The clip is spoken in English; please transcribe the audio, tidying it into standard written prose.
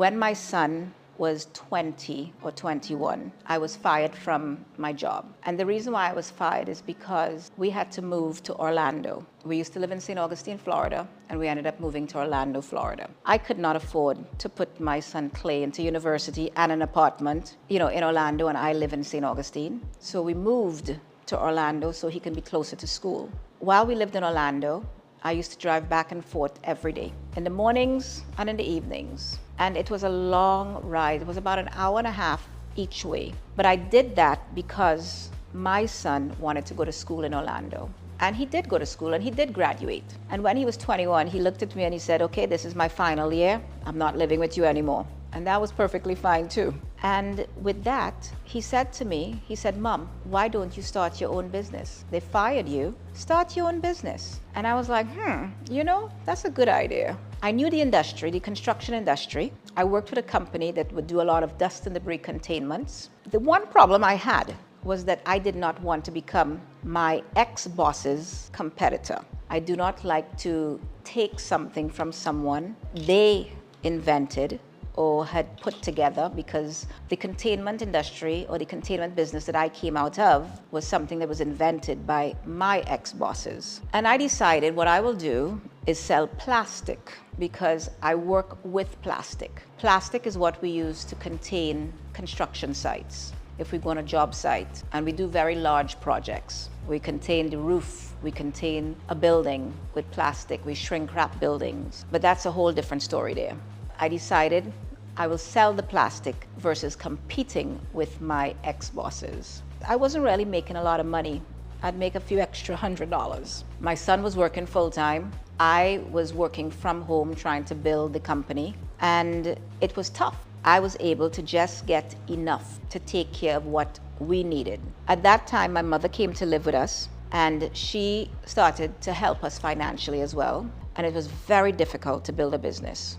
When my son was 20 or 21, I was fired from my job. And the reason why I was fired is because we had to move to Orlando. We used to live in St. Augustine, Florida, and we ended up moving to Orlando, Florida. I could not afford to put my son Clay into university and an apartment, in Orlando, and I live in St. Augustine. So we moved to Orlando so he can be closer to school. While we lived in Orlando, I used to drive back and forth every day, in the mornings and in the evenings. And it was a long ride. It was about an hour and a half each way. But I did that because my son wanted to go to school in Orlando. And he did go to school and he did graduate. And when he was 21, he looked at me and he said, "Okay, this is my final year. I'm not living with you anymore." And that was perfectly fine too. And with that, he said to me, "Mom, why don't you start your own business? They fired you, start your own business." And I was like, that's a good idea. I knew the industry, the construction industry. I worked with a company that would do a lot of dust and debris containments. The one problem I had was that I did not want to become my ex-boss's competitor. I do not like to take something from someone they invented or had put together, because the containment industry or the containment business that I came out of was something that was invented by my ex-bosses. And I decided what I will do is sell plastic, because I work with plastic. Plastic is what we use to contain construction sites. If we go on a job site and we do very large projects, we contain the roof, we contain a building with plastic, we shrink wrap buildings, but that's a whole different story there. I decided I will sell the plastic versus competing with my ex-bosses. I wasn't really making a lot of money. I'd make a few extra $100. My son was working full-time. I was working from home trying to build the company, and it was tough. I was able to just get enough to take care of what we needed. At that time, my mother came to live with us, and she started to help us financially as well. And it was very difficult to build a business.